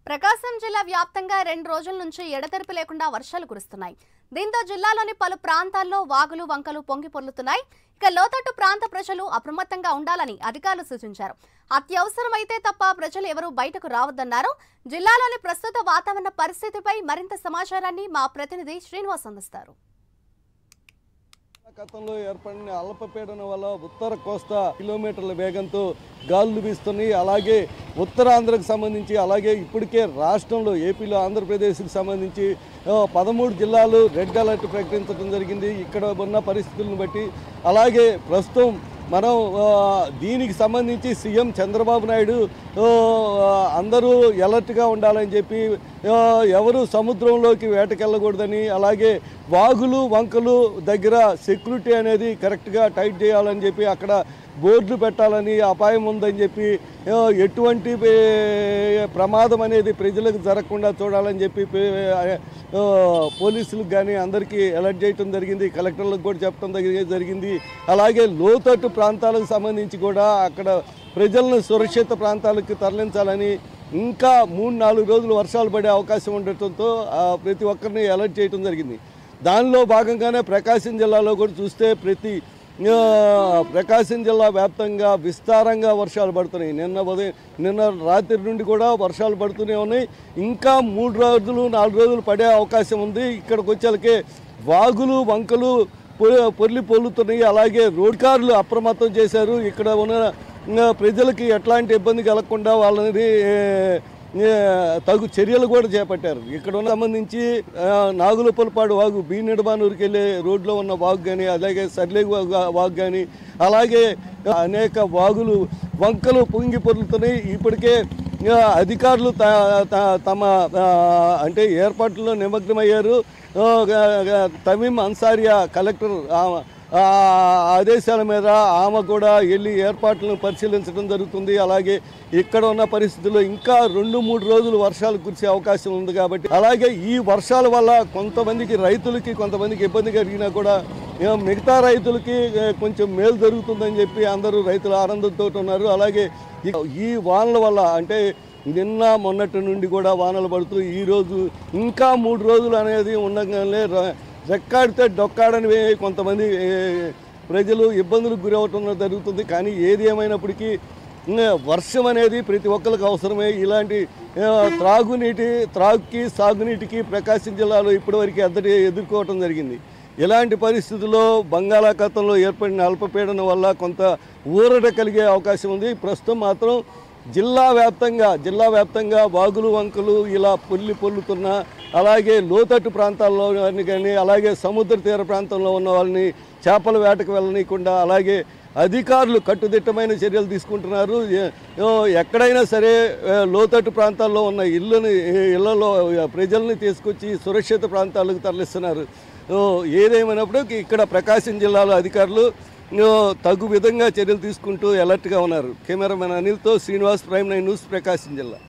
ప్రకాశం జిల్లా వ్యాప్తంగా 2 రోజుల నుంచి ఎడతెరిపి లేకుండా వర్షాలు కురుస్తున్నాయి. దీంతో జిల్లాలోని పలు ప్రాంతాల్లో వాగులు వంకలు పొంగి పొర్లుతున్నాయి. ఇక లోతట్టు ప్రాంత ప్రజలు అప్రమత్తంగా ఉండాలని అధికారులు సూచించారు. అత్యవసరమైతే తప్ప ప్రజలు ఎవరూ బయటకు రావద్దన్నారు. జిల్లాలోని ప్రస్తుత వాతావరణ పరిస్థితిపై మరింత సమాచారాన్ని మా ప్రతినిధి శ్రీనివాస్ అందిస్తారు. గతంలో ఏర్పడిన అల్పపీడనం వల్ల ఉత్తర కోస్తా కిలోమీటర్ల వేగంతో గాలులు వీస్తున్నాయి. అలాగే ఉత్తరాంధ్రకు సంబంధించి అలాగే ఇప్పటికే రాష్ట్రంలో ఏపీలో ఆంధ్రప్రదేశ్కి సంబంధించి 13 జిల్లాలు రెడ్ అలర్ట్ ప్రకటించడం జరిగింది. ఇక్కడ ఉన్న పరిస్థితులను బట్టి అలాగే ప్రస్తుతం మనం దీనికి సంబంధించి సీఎం చంద్రబాబు నాయుడు అందరూ అలర్ట్గా ఉండాలని చెప్పి ఎవరు సముద్రంలోకి వేటకెళ్ళకూడదని అలాగే వాగులు వంకలు దగ్గర సెక్యూరిటీ అనేది కరెక్ట్గా టైట్ చేయాలని చెప్పి అక్కడ బోర్డులు పెట్టాలని అపాయం ఉందని చెప్పి ఎటువంటి ప్రమాదం అనేది ప్రజలకు జరగకుండా చూడాలని చెప్పి పోలీసులకు కానీ అందరికీ అలర్ట్ చేయడం జరిగింది. కలెక్టర్లకు కూడా చెప్పడం జరిగింది. అలాగే లోతట్టు ప్రాంతాలకు సంబంధించి కూడా అక్కడ ప్రజలను సురక్షిత ప్రాంతాలకు తరలించాలని ఇంకా 3-4 రోజులు వర్షాలు పడే అవకాశం ఉండటంతో ప్రతి ఒక్కరిని అలర్ట్ చేయడం జరిగింది. దానిలో భాగంగానే ప్రకాశం జిల్లాలో కూడా చూస్తే ప్రకాశం జిల్లా వ్యాప్తంగా విస్తారంగా వర్షాలు పడుతున్నాయి. నిన్న రాత్రి నుండి కూడా వర్షాలు పడుతూనే ఉన్నాయి. ఇంకా 3 రోజులు 4 రోజులు పడే అవకాశం ఉంది. ఇక్కడికి వచ్చేలకే వాగులు వంకలు పొర్లుతున్నాయి. అలాగే రోడ్ కార్లు అప్రమత్తం చేశారు. ఇక్కడ ఉన్న ప్రజలకి ఎట్లాంటి ఇబ్బంది కలగకుండా వాళ్ళని తగు చర్యలు కూడా చేపట్టారు. ఇక్కడ సంబంధించి నాగులపల్లిపాడు వాగు బీనిడబానూరుకి వెళ్ళే రోడ్లో ఉన్న వాగు కానీ అలాగే సర్లేగు వాగు కానీ అలాగే అనేక వాగులు వంకలు పొంగి పొర్లుతున్నాయి. ఇప్పటికే అధికారులు తమ అంటే ఏర్పాట్లలో నిమగ్నమయ్యారు. తమీం అన్సారియా కలెక్టర్ ఆదేశాల మీద ఆమె కూడా వెళ్ళి ఏర్పాట్లను పరిశీలించడం జరుగుతుంది. అలాగే ఇక్కడ ఉన్న పరిస్థితుల్లో ఇంకా 2-3 రోజులు వర్షాలు కురిసే అవకాశం ఉంది కాబట్టి అలాగే ఈ వర్షాల వల్ల కొంతమందికి రైతులకి కొంతమందికి ఇబ్బంది కలిగినా కూడా మిగతా రైతులకి కొంచెం మేలు జరుగుతుందని చెప్పి అందరూ రైతులు ఆనందంతో ఉన్నారు. అలాగే ఈ వానల వల్ల అంటే నిన్న మొన్నటి నుండి కూడా వానలు పడుతూ ఈరోజు ఇంకా 3 రోజులు అనేది ఉండగానే రెక్కాడితే డొక్కాడని కొంతమంది ప్రజలు ఇబ్బందులకు గురవటం జరుగుతుంది. కానీ ఏది ఏమైనప్పటికీ వర్షం అనేది ప్రతి ఒక్కరికి అవసరమే. ఇలాంటి త్రాగుకి సాగునీటికి ప్రకాశం జిల్లాలో ఇప్పటివరకు ఎదుర్కోవటం జరిగింది. ఇలాంటి పరిస్థితుల్లో బంగాళాఖాతంలో ఏర్పడిన అల్పపీడనం వల్ల కొంత ఊరట కలిగే అవకాశం ఉంది. ప్రస్తుతం మాత్రం జిల్లా వ్యాప్తంగా వాగులు వంకలు ఇలా పొర్లుతున్న అలాగే లోతట్టు ప్రాంతాల్లో కానీ అలాగే సముద్ర తీర ప్రాంతంలో ఉన్న వాళ్ళని చేపల వేటకు వెళ్ళనీయకుండా అలాగే అధికారులు కట్టుదిట్టమైన చర్యలు తీసుకుంటున్నారు. ఎక్కడైనా సరే లోతట్టు ప్రాంతాల్లో ఉన్న ఇళ్లలో ప్రజల్ని తీసుకొచ్చి సురక్షిత ప్రాంతాలకు తరలిస్తున్నారు. ఏదేమైనప్పుడు ఇక్కడ ప్రకాశం జిల్లాలో అధికారులు తగు విధంగా చర్యలు తీసుకుంటూ అలర్ట్గా ఉన్నారు. కెమెరామెన్ అనిల్తో శ్రీనివాస్, ప్రైమ్ 9 న్యూస్, ప్రకాశం జిల్లా.